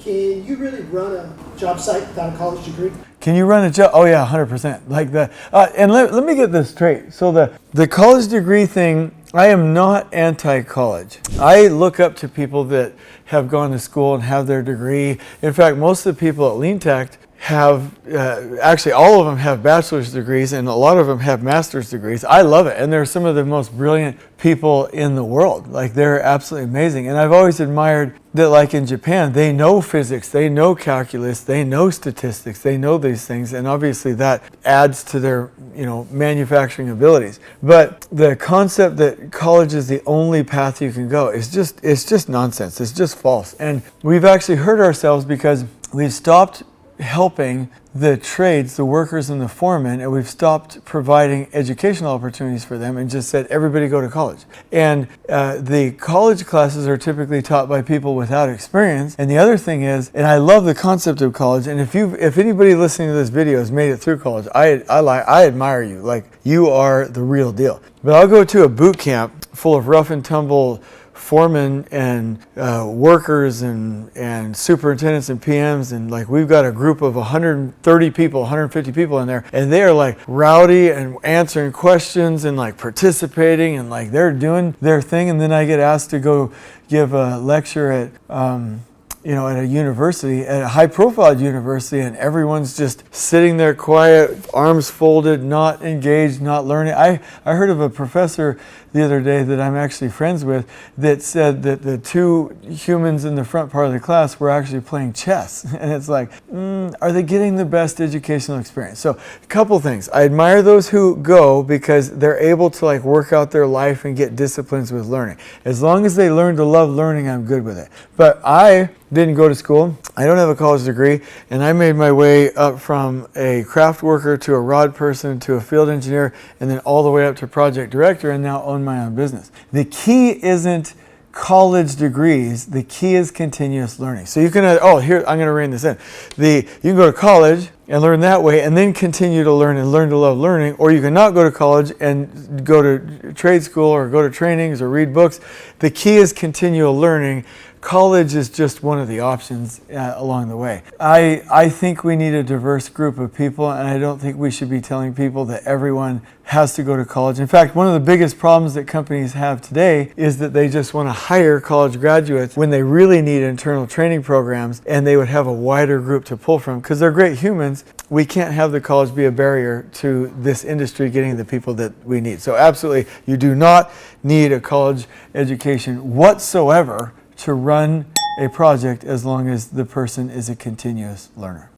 can you really run a job site without a college degree? Can you run a job? Oh yeah, 100%. Like the and let me get this straight. So the college degree thing, I am not anti-college. I look up to people that have gone to school and have their degree. In fact, most of the people at LeanTech have, actually all of them have bachelor's degrees and a lot of them have master's degrees. I love it. And they're some of the most brilliant people in the world. Like they're absolutely amazing. And I've always admired that, like in Japan, they know physics, they know calculus, they know statistics, they know these things. And obviously that adds to their, manufacturing abilities. But the concept that college is the only path you can go is it's just nonsense. It's just false. And we've actually hurt ourselves because we've stopped helping the trades, the workers and the foremen, and we've stopped providing educational opportunities for them and just said everybody go to college. And the college classes are typically taught by people without experience. And the other thing is, and I love the concept of college, and if anybody listening to this video has made it through college, I admire you. Like, you are the real deal. But I'll go to a boot camp full of rough and tumble foremen and workers and superintendents and PMs, and like we've got a group of 130 people, 150 people in there, and they are like rowdy and answering questions and like participating and like they're doing their thing. And then I get asked to go give a lecture at at a university, at a high-profile university, and everyone's just sitting there quiet, arms folded, not engaged, not learning. I heard of a professor the other day that I'm actually friends with that said that the two humans in the front part of the class were actually playing chess. And it's like, are they getting the best educational experience? So a couple things. I admire those who go because they're able to like work out their life and get disciplines with learning. As long as they learn to love learning, I'm good with it. But I didn't go to school. I don't have a college degree, and I made my way up from a craft worker to a rod person to a field engineer, and then all the way up to project director, and now own my own business. The key isn't college degrees. The key is continuous learning. So you can, here, I'm going to rein this in. You can go to college and learn that way and then continue to learn and learn to love learning, or you can not go to college and go to trade school or go to trainings or read books. The key is continual learning. College is just one of the options along the way. I think we need a diverse group of people, and I don't think we should be telling people that everyone has to go to college. In fact, one of the biggest problems that companies have today is that they just want to hire college graduates when they really need internal training programs, and they would have a wider group to pull from because they're great humans. We can't have the college be a barrier to this industry getting the people that we need. So absolutely, you do not need a college education whatsoever to run a project as long as the person is a continuous learner.